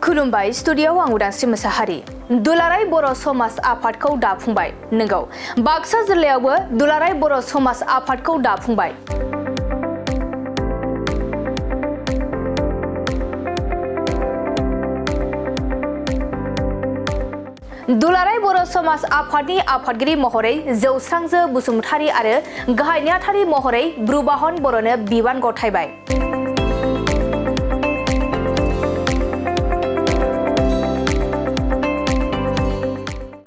खुलुमबाय स्टुडिय'आव आं उदांस्रि मोसाहारि दुलाराय बर' समाज आफादखौ दाफुंबाय नंगौ बाक्सा जिल्लायावबो दुलाराय बर' समाज आफादखौ दाफुंबाय दुलाराय बर' समाज आफादनि आफादगिरि महरै जौस्रांजो बसुमतारी आरो गाहाय नेहाथारि महरै ब्रुबाहन बर'नो बिबान गथायबाय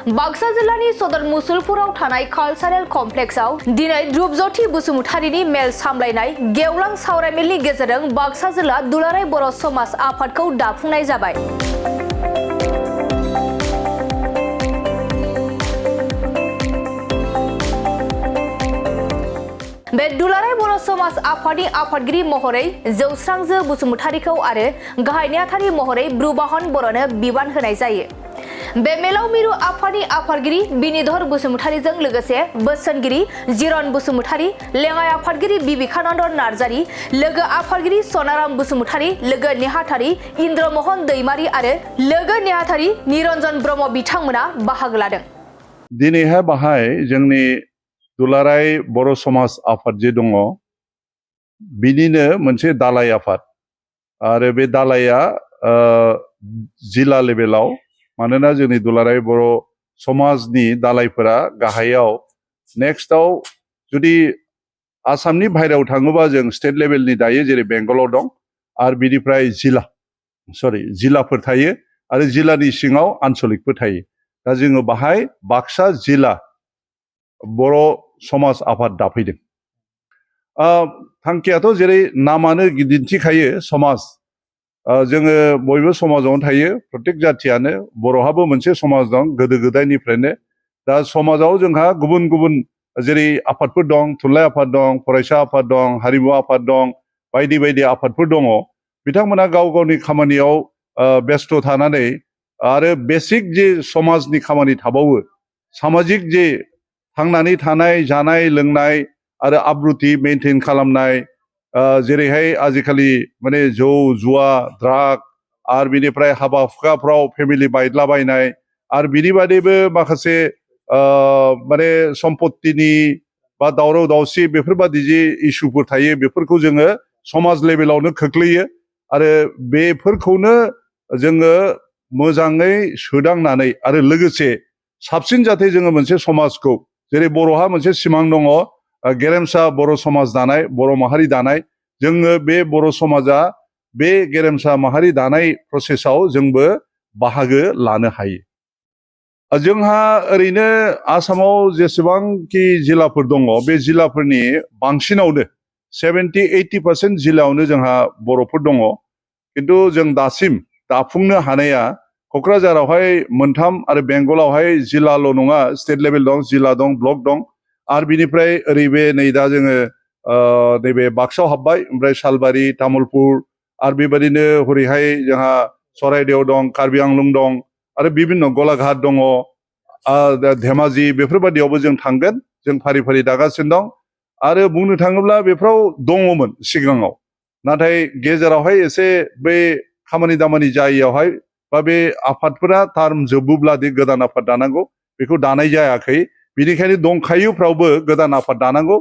बाक्सा जिल्लानि सदर मुसलपुराव थानाय कालचारेल कमप्लेक्सआव दिनै ध्रुबज्योति बसुमतारीनि मेल सामलायनाय गेवलां सावरायमेलनि गेजेरजों बाक्सा जिल्ला दुलाराय बर' समाज आफादखौ दाफुंनाय जाबाय बे दुलाराय बर' समाज आफादनि आफादगिरि महरै जौस्रांजो बसुमतारीखौ आरो गाहाय नेहाथारि महरै ब्रुबाहन बर'नो बिबान होनाय जायो बे मेलाव मिरु आफादनि आफादगिरि बिनिधर बसुमतारीजों लोगोसे बोसोनगिरि जिरन बसुमतारी लेङाइ आफादगिरि बिबिकानन्द नार्जारी लोगो आफादगिरि सनाराम बसुमतारी लोगो नेहाथारि इन्द्रमोहन दैमारी आरो लोगो नेहाथारि निरन्जन ब्रह्म बिथांमोना बाहागो लादों दिनैहाय बाहाय जोंनि दुलाराय बर' समाज आफाद जे दङ बिनिनो मोनसे दालाय आफाद आरो बे दालाया जिल्ला लेभेलाव मानोना जोंनि दुलाराय बर' समाजनि दालायफोरा गाहायाव नेक्स्टआव जुदि आसामनि बाहेरायाव थाङोबा जों स्टेट लेभेलनि दायो जेरै बेंगलाव दं आरो बिनिफ्राय जिल्लाफोर थायो आरो जिल्लानि सिङाव आन्सलिकफोर थायो दा जोङो बाहाय बाक्सा जिल्ला बर' समाज आफाद दाफैदों थांखियाथ' जेरै नामानो दिन्थिखायो समाज जोङो बयबो समाजावनो थायो प्रत्येक जाथियानो बर'हाबो मोनसे समाज दं गोदो गोदायनिफ्रायनो दा समाजाव जोंहा गुबुन गुबुन जेरै आफादफोर दं थुनलाइ आफाद दं फरायसा आफाद दं हारिमु आफाद दं बायदि बायदि आफादफोर दङ बिथांमोना गाव गावनि खामानियाव बेस्थ' थानानै आरो बेसिक जे समाजनि खामानि थाबावो सामाजिक जे थांनानै थानाय जानाय लोंनाय आरो आब्रुथि मेनटेन खालामनाय जेरैहाय आजिखालि माने जौ जुवा ड्राग आरो बिनिफ्राय हाबा हुखाफ्राव फेमिलि बायदलाबायनाय आरो बिनि बादैबो माखासे माने सम्पत्तिनि बा दावराव दावसि बेफोरबादि जे इसुफोर थायो बेफोरखौ जोङो समाज लेभेलावनो खोख्लैयो आरो बेफोरखौनो जोङो मोजाङै सोदांनानै आरो लोगोसे साबसिन जाहाथे जोङो मोनसे समाजखौ जेरै बर'हा मोनसे सिमां दङ गेरेमसा बर' समाज दानाय बर' माहारि दानाय जोङो बे बर' समाजा बे गेरेमसा माहारि दानाय प्रसेसआव जोंबो बाहागो लानो हायो जोंहा ओरैनो आसामाव जेसेबांखि जिल्लाफोर दङ बे जिल्लाफोरनि बांसिनावनो 70-80% जिल्लायावनो जोंहा बर'फोर दङ खिन्थु जों दासिम दाफुंनो हानाया क'क्राझारावहाय मोनथाम आरो बेंगलावहाय जिल्लाल' नङा स्टेट लेभेल दं जिल्ला दं ब्लक दं आरो बिनिफ्राय ओरैबे नै दा जोङो नैबे बाक्सायाव हाबबाय ओमफ्राय सालबारि तामुलपुर आरो बेबायदिनो हरैहाय जोंहा चराइदेव दं कार्बि आंलं दं आरो बिभिन्न गलाघाट दङ धेमाजि बेफोरबायदियावबो जों थांगोन जों फारि फारि दागासिनो दं आरो बुंनो थाङोब्ला बेफोराव दङमोन सिगाङाव नाथाय गेजेरावहाय एसे बै खामानि दामानि जायैयावहाय बा बे आफादफोरा टार्म जोबोब्लादि गोदान आफाद दानांगौ बेखौ दानाय जायाखै बिनिखायनो दंखायोफ्रावबो गोदान आफाद दानांगौ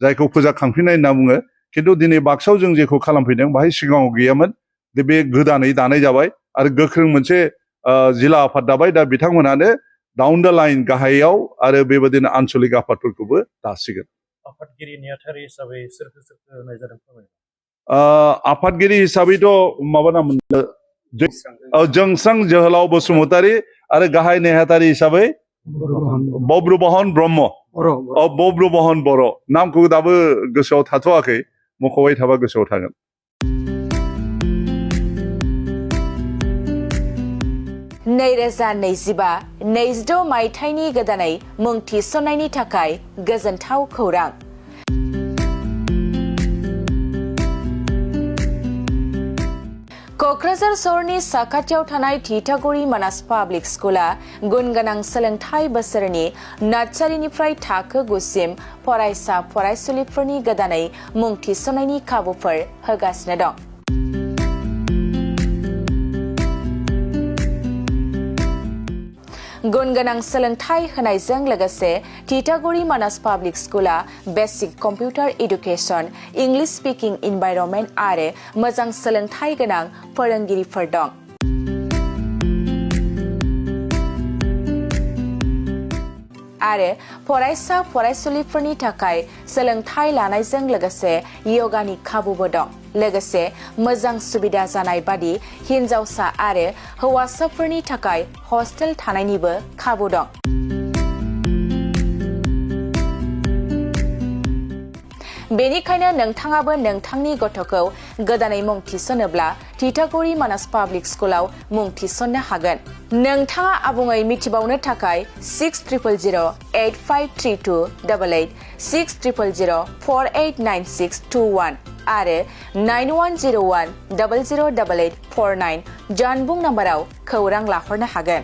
जायखौ फोजाखांफिननाय होनना बुङो खिन्थु दिनै बाक्सायाव जों जेखौ खालामफैदों बाहाय सिगाङाव गैयामोन बे गोदानै दानाय जाबाय आरो गोख्रों मोनसे जिल्ला आफाद दाबाय दा बिथांमोनानो डाउन दा लाइन गाहायाव आरो बेबायदिनो आन्सलिक आफादफोरखौबो दासिगोन आफादगिरि नेहाथारि हिसाबै सोरखौ होनाय जादों आफादगिरि हिसाबैथ' माबा नाम जोंस्रां जोहोलाव बसुमतारी आरो गाहाय नेहाथारि हिसाबै ब्रुबाहन ब्रह्म ब्रुबाहन बर' नामखौ दाबो गोसोआव थाथ'वाखै मख'बाय थाबा गोसोआव थागोन नैरोजा 22 मायथाइनि गोदानै मुं थिसननायनि थाखाय गोजोनथाव खौरां क'क्राझार सहरनि साखाथियाव थानाय थिथागुरि मानास पाब्लिक स्कुला गुन गोनां सोलोंथाइ बोसोरनि नार्सारिनिफ्राय थाखो 9 सिम फरायसा फरायसुलिफोरनि गोदानै मुं थिसननायनि खाबुफोर होगासिनो दं। गुन गोनां सोलोंथाइ होनायजों लोगोसे तितागुरि मानास पाब्लिक स्कुला basic computer education, English speaking environment आरो मोजां सोलोंथाइ गोनां फोरोंगिरिफोर दं। आरो फरायसा फरायसुलिफोरनि थाखाय सोलोंथाइ लानायजों लोगोसे योगानि खाबुबो दं। लोगोसे मोजां सुबिदा जानाय बादि हिनजावसा आरो हौवासाफोरनि थाखाय हस्टेल थानायनिबो खाबु दं। बेनिखायनो नोंथाङाबो नोंथांनि गथ'खौ गोदानै मुं थिसनोब्ला तितागुरि मानास पाब्लिक स्कुलाव मुं थिसननो हागोन। नोंथाङा आबुङै मिथिबावनो थाखाय 6000853288 6000489621 आरो 9101008849 जानबुं नाम्बाराव खौरां लाहरनो हागोन।